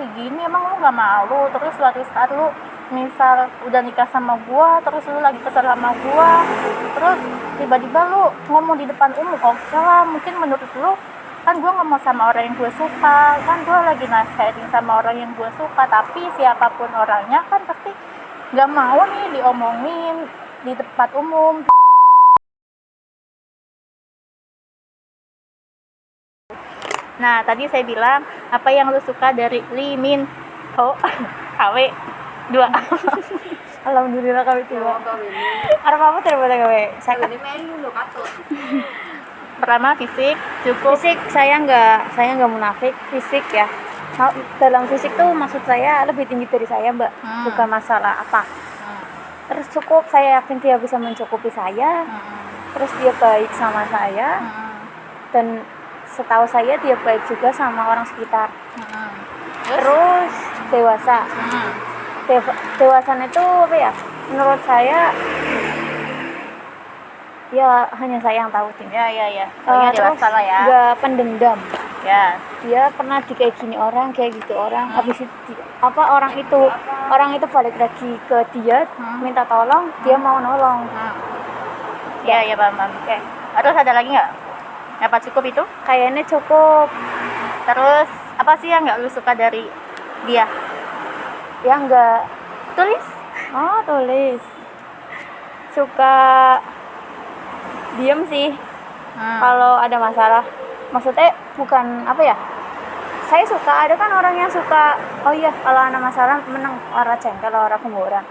kayak gini, emang lu nggak malu? Terus suatu saat lu misal udah nikah sama gua, terus lu lagi kesel sama gua, terus tiba-tiba lu ngomong di depan umum, oke lah, mungkin menurut lu kan gue ngomong sama orang yang gue suka, kan gue lagi nasihatin sama orang yang gue suka, tapi siapapun orangnya kan pasti nggak mau nih diomongin di tempat umum. Nah, tadi saya bilang apa yang lu suka dari Lee Min Ho KW 2. Alhamdulillah kami tua. Apa terbuat KW? Saya melu lo katut. Pertama fisik, cukup. Fisik saya nggak munafik, fisik ya. Dalam fisik tuh maksud saya lebih tinggi dari saya, Mbak. Bukan masalah apa. Terus cukup, saya yakin dia bisa mencukupi saya. Terus dia baik sama saya. Dan setahu saya dia baik juga sama orang sekitar. Terus dewasa. Dewasanya itu apa ya? Menurut saya ya hanya saya yang tahu sih. Ya. Terus Dewasa lah ya. Gak pendendam. Ya. Dia pernah kayak gini orang, kayak gitu orang. Habis itu orang itu balik lagi ke dia, minta tolong, dia mau nolong. Ya, paham. Oke. Terus ada lagi nggak? Apa cukup itu? Kayaknya cukup. Terus apa sih yang nggak lu suka dari dia? Ya nggak Tulis. tulis. Suka diem sih. Kalau ada masalah, maksudnya bukan apa ya? Saya suka, ada kan orang yang suka, oh iya kalau ada masalah menang orang cengkel, orang kemboran.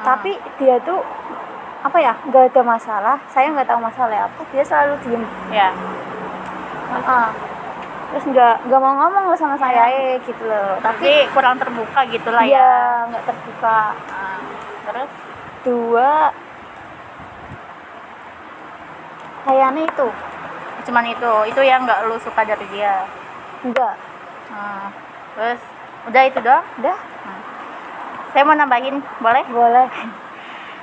Tapi dia tuh apa ya? Nggak ada masalah. Saya nggak tahu masalah apa. Dia selalu diem. Ya. Terus nggak mau ngomong sama saya gitu loh. Tapi kurang terbuka gitulah ya. Iya, nggak terbuka. Terus 2 kayaknya itu. Cuman itu yang nggak lu suka dari dia. Enggak. Terus udah itu doang? Udah. Saya mau nambahin, boleh? Boleh.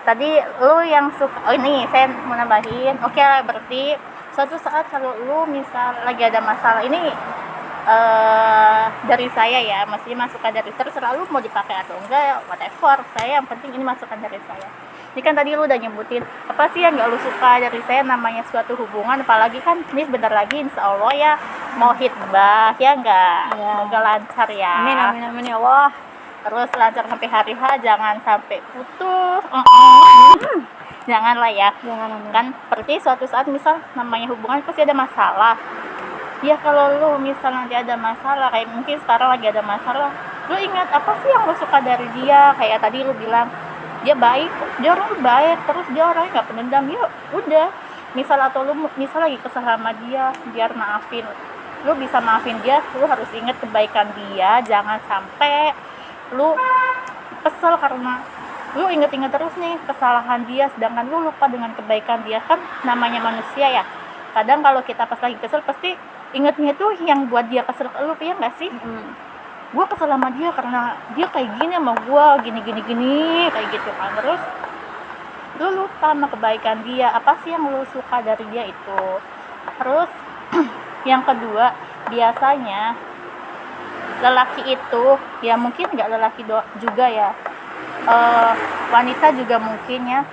Tadi lu yang suka, ini saya mau nambahin. Oke, berarti suatu saat kalau lu misal lagi ada masalah ini dari saya ya, maksudnya masukan dari terserah lu mau dipakai atau enggak, whatever. Saya yang penting ini masukan dari saya. Ini kan tadi lu udah nyebutin apa sih yang nggak lu suka dari saya, namanya suatu hubungan, apalagi kan ini bentar lagi insya Allah ya mau hitbah ya enggak, semoga lancar ya. Amin ya Allah. Terus lancar sampai hari H, jangan sampai putus. Janganlah ya. Jangan. Kan seperti suatu saat misal namanya hubungan pasti ada masalah. Ya kalau lu misal nanti ada masalah, kayak mungkin sekarang lagi ada masalah, lu ingat apa sih yang lu suka dari dia? Kayak tadi lu bilang dia baik, dia orang baik, terus dia orangnya nggak pendendam. Ya udah, misal atau lu misal lagi kesal sama dia, biar maafin, lu bisa maafin dia. Lu harus ingat kebaikan dia, jangan sampai lu kesel karena lu inget-inget terus nih kesalahan dia, sedangkan lu lupa dengan kebaikan dia. Kan namanya manusia ya, kadang kalau kita pas lagi kesel pasti ingetnya tuh yang buat dia kesel ke lu, ya nggak sih? Gue kesel sama dia karena dia kayak gini sama gue, gini kayak gitu kan. Terus lu lupa sama kebaikan dia, apa sih yang lu suka dari dia itu. Terus yang kedua, biasanya lelaki itu ya, mungkin nggak lelaki juga ya, wanita juga mungkin ya,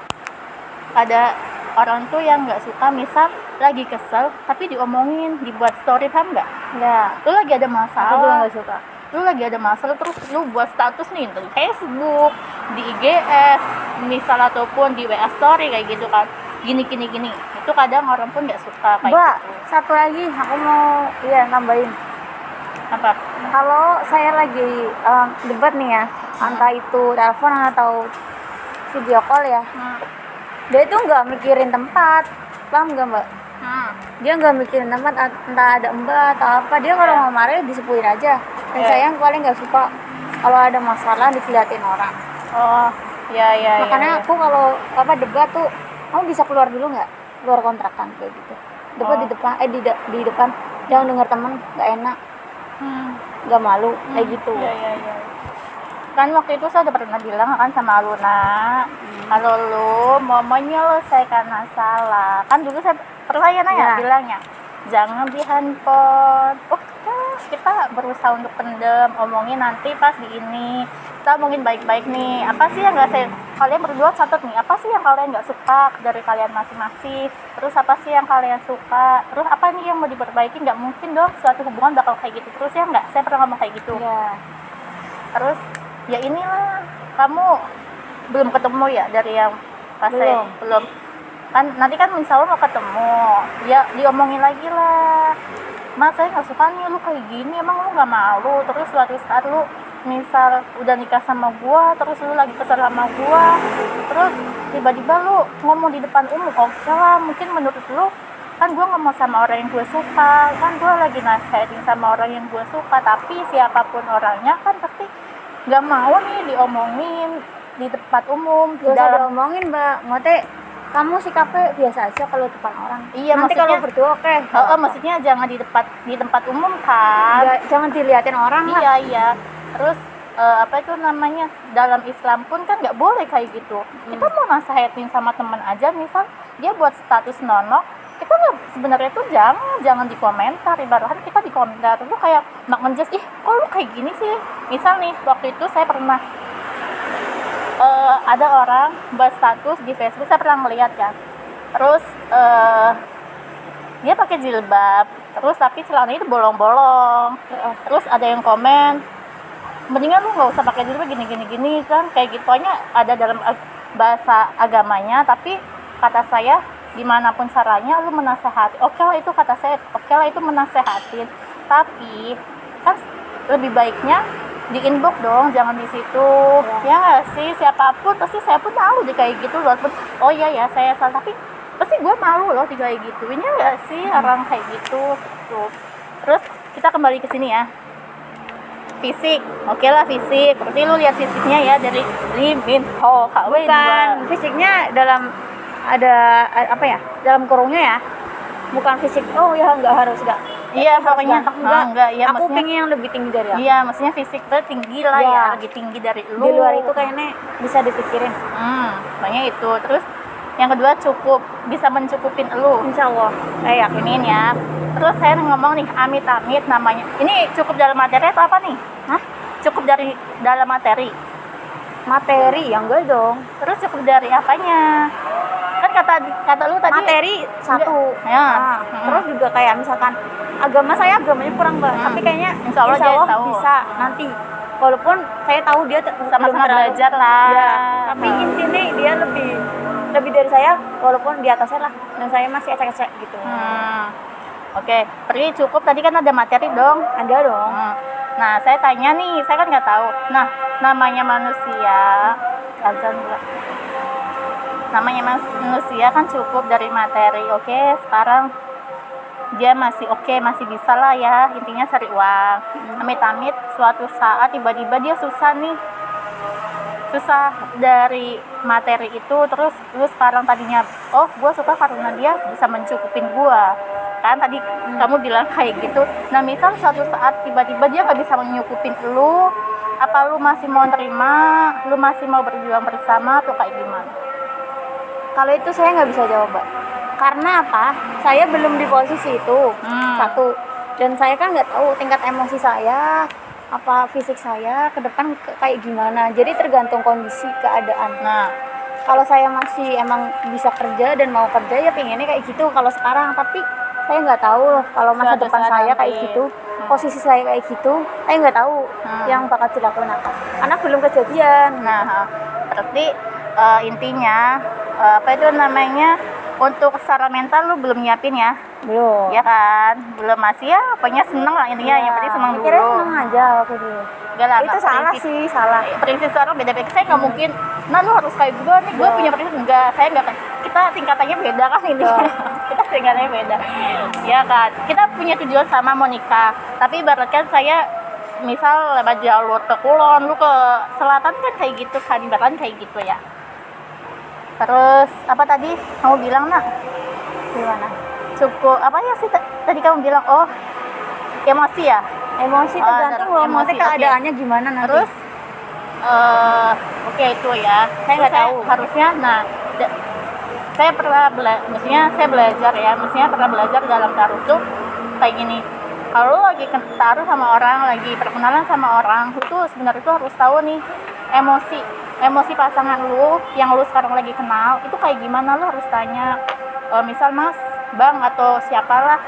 ada orang tuh yang nggak suka misal lagi kesel tapi diomongin, dibuat story, paham nggak? Ya. Lu lagi ada masalah, Aku juga nggak suka. Lu lagi ada masalah terus lu buat status nih di Facebook, di IGS misal, ataupun di WA story kayak gitu kan, gini. Itu kadang orang pun nggak suka kayak Mbak, gitu. satu lagi aku mau nambahin. Apa? Kalau saya lagi debat nih ya, entah itu telepon atau video call ya, dia itu nggak mikirin tempat, paham nggak Mbak? Dia nggak mikirin tempat, entah ada mbak atau apa, dia kalau mau marah disepuin aja. Dan saya yang paling nggak suka kalau ada masalah diliatin orang. Ya. Makanya aku kalau debat tuh, kamu bisa keluar dulu nggak, keluar kontrakan kayak gitu. Debat di depan, di depan, jangan dengar teman, nggak enak, nggak malu kayak gitu. Ya. Kan waktu itu saya udah pernah bilang kan sama Luna, kalau lu mau menyelesaikan masalah, kan dulu saya pernah ya bilangnya, jangan di handphone. Oh, kita berusaha untuk pendem, omongin nanti pas di ini. Kita omongin baik-baik nih. Apa sih yang kalian berdua catat nih? Apa sih yang kalian nggak suka dari kalian masing-masing? Terus apa sih yang kalian suka? Terus apa nih yang mau diperbaiki? Nggak mungkin dong suatu hubungan bakal kayak gitu terus ya nggak? Saya pernah ngomong kayak gitu. Ya. Terus ya inilah, kamu belum ketemu ya dari yang pas belum kan, nanti kan misalnya mau ketemu ya diomongin lagi lah, Mas saya nggak suka nih lu kayak gini, emang lu nggak malu? Terus suatu saat lu misal udah nikah sama gua, terus lu lagi kesel sama gua, terus tiba-tiba lu ngomong di depan umum, oke lah mungkin menurut lu kan gua ngomong sama orang yang gue suka, kan gua lagi nasihatin sama orang yang gue suka, tapi siapapun orangnya kan pasti nggak mau nih diomongin di tempat umum. Gak usah diomongin, Mbak. Ngote kamu sikapnya biasa aja kalau depan orang. Iya, nanti maksudnya, kalau berdua oke. Maksudnya jangan di tempat umum kan. Jangan diliatin orang lah. Iya. Terus apa itu namanya, dalam Islam pun kan nggak boleh kayak gitu. Kita mau nasihatin sama teman aja, misal dia buat status nonok, kita nggak, sebenarnya tuh jangan di komentar. Ibaratnya kita di komentar itu kayak nak menjes, ih kok lu kayak gini sih. Misal nih waktu itu saya pernah ada orang buat status di Facebook, saya pernah ngeliat kan, terus dia pakai jilbab, terus tapi celananya itu bolong-bolong, terus ada yang komen, mendingan lu nggak usah pakai jilbab gini kan, kayak gitu. Pokoknya ada dalam bahasa agamanya, tapi kata saya dimanapun caranya lu menasehati, oke lah itu kata saya, oke lah itu menasehatin, tapi kan lebih baiknya di inbox dong, jangan di situ. Ya nggak sih, siapapun pasti, saya pun malu di kayak gitu, walaupun oh iya ya saya salah, tapi pasti gue malu loh di kayak gituin, ya nggak sih orang kayak gitu. Tuh. Terus kita kembali ke sini ya, fisik, oke lah fisik, berarti lu lihat fisiknya ya dari Lee Min Ho KW. Bukan fisiknya dalam ada apa ya, dalam kurungnya ya, bukan fisik oh ya nggak harus nggak. Iya pokoknya enggak ya, aku pengen yang lebih tinggi dari aku. Iya maksudnya fisik tuh tinggi lah ya, lebih tinggi dari lu. Di luar itu kayaknya bisa dipikirin. Makanya itu. Terus yang kedua cukup bisa mencukupin lu, insya Allah saya yakinin ya. Terus saya ngomong nih, amit-amit namanya ini cukup dalam materi atau apa nih? Cukup dari dalam materi ya enggak dong. Terus cukup dari apanya? Kan kata lu tadi materi satu ya. Terus juga kayak misalkan agamanya kurang banget, tapi kayaknya insya Allah tahu. Bisa nanti, walaupun saya tahu dia sama-sama belajar lah ya, tapi intinya dia lebih dari saya, walaupun di atasnya lah, dan saya masih ecek-ecek gitu. Oke, Pri cukup tadi kan ada materi dong? Ada dong. Nah saya tanya nih, saya kan nggak tahu. Nah namanya manusia, manusia kan cukup dari materi. Oke, sekarang dia masih masih bisa lah ya, intinya cari uang. Amit-amit suatu saat tiba-tiba dia susah dari materi itu, terus lu sekarang tadinya gue suka karena dia bisa mencukupin gue kan, tadi kamu bilang kayak gitu. Nah misal suatu saat tiba-tiba dia gak bisa menyukupin lu, apa lu masih mau terima, lu masih mau berjuang bersama atau kayak gimana? Kalau itu saya nggak bisa jawab, Mbak. Karena apa? Saya belum di posisi itu. Satu. Dan saya kan nggak tahu tingkat emosi saya, apa fisik saya ke depan kayak gimana. Jadi tergantung kondisi keadaan. Nah, kalau saya masih emang bisa kerja dan mau kerja ya pengennya kayak gitu kalau sekarang. Tapi saya nggak tahu kalau masa depan saya kayak gitu, posisi saya kayak gitu, saya nggak tahu yang bakal dilakukan apa. Karena belum kejadian. Nah, berarti intinya apa itu namanya, untuk secara mental lu belum nyiapin ya? Belum. Ya kan? Belum, masih ya pokoknya seneng lah intinya, yang penting seneng dulu. Kira seneng aja waktu dulu. Enggak lah, itu salah sih, salah. Prinsip orang beda-beda. Saya nggak mungkin, nah lu harus kayak gue nih, gue punya prinsip. Enggak, saya nggak, kita tingkatannya beda kan ini. Kita tingkatannya beda. Ya kan? Kita punya tujuan sama, mau nikah. Tapi ibaratkan saya misal lewat jalur ke Kulon, lu ke selatan kan kayak gitu kan, ibaratkan kayak gitu ya. Terus apa tadi kamu bilang nak? Gimana? Cukup apa ya sih tadi kamu bilang? Emosi ya? Emosi tergantung loh, emosi keadaannya gimana nanti. Terus oke itu ya. Saya nggak tahu. Harusnya, nah, saya belajar ya, maksudnya pernah belajar dalam taruh tuh kayak gini. Kalau lu lagi taruh sama orang, lagi perkenalan sama orang, lu tuh sebenarnya tuh harus tahu nih emosi pasangan lu yang lu sekarang lagi kenal itu kayak gimana. Lu harus tanya, misal Mas, Bang, atau siapalah,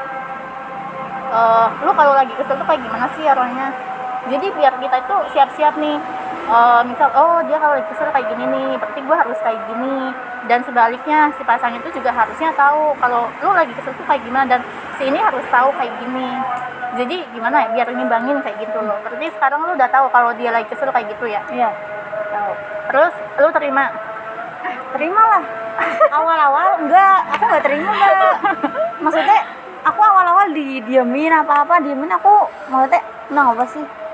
lu kalau lagi kesel tuh kayak gimana sih orangnya. Jadi biar kita itu siap-siap nih, misal dia kalau lagi kesel kayak gini nih, berarti gue harus kayak gini. Dan sebaliknya si pasangan itu juga harusnya tahu kalau lu lagi kesel tuh kayak gimana, dan si ini harus tahu kayak gini. Jadi gimana ya, biar ngimbangin kayak gitu loh. Berarti sekarang lu udah tahu kalau dia lagi kesel kayak gitu ya. Iya, tahu. Terus lu terima? Terimalah. Awal-awal aku nggak terima, Mbak. Maksudnya aku awal-awal didiemin diemin, aku maksudnya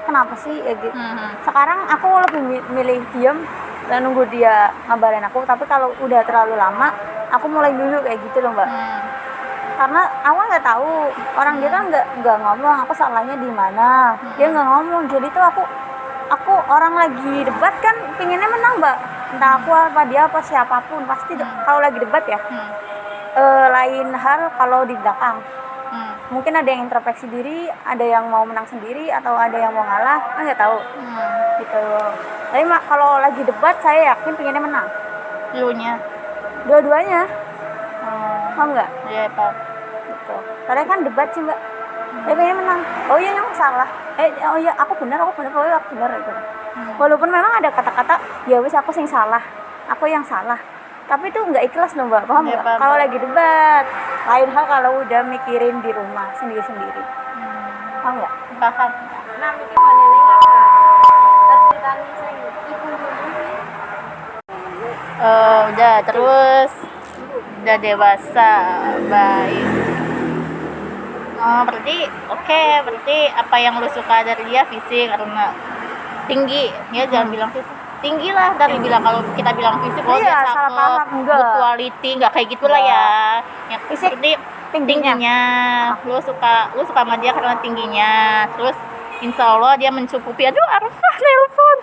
kenapa sih ya gitu. Sekarang aku lebih milih diem dan nunggu dia ngabarin aku. Tapi kalau udah terlalu lama, aku mulai dulu kayak gitu loh, Mbak. Karena awal nggak tahu, orang dia kan nggak ngomong aku salahnya di mana, dia nggak ngomong. Jadi tuh aku orang lagi debat kan pinginnya menang, Mbak. Entah aku apa dia apa siapapun pasti kalau lagi debat ya. Lain hal kalau di belakang, mungkin ada yang introspeksi diri, ada yang mau menang sendiri, atau ada yang mau ngalah, kan nggak tahu. Gitu. Tapi kalau lagi debat saya yakin pinginnya menang. Lu-nya? Dua-duanya. Paham nggak? Iya, Pak. Gitu. Karena kan debat sih, Mbak. Dia pengen menang. Oh iya, yang salah. Oh iya, aku benar gitu. Walaupun memang ada kata-kata, ya wis aku yang salah. Tapi itu nggak ikhlas loh, Mbak. Paham nggak? Kalau lagi debat. Lain hal kalau udah mikirin di rumah sendiri-sendiri. Paham nggak? Paham. Nah, mungkin Manele nggak ceritanya saya ibu udah, terus udah dewasa, baik. Berarti apa yang lu suka dari dia fisik, karena tinggi ya, jangan bilang fisik tinggi lah, dari bilang kalau kita bilang fisik dia salah cakep, paham, good quality, nggak kayak gitulah ya. Yang Fisik, seperti tingginya. Lu suka sama dia karena tingginya. Terus insya Allah dia mencukupi. Aduh, Arfa nelpon.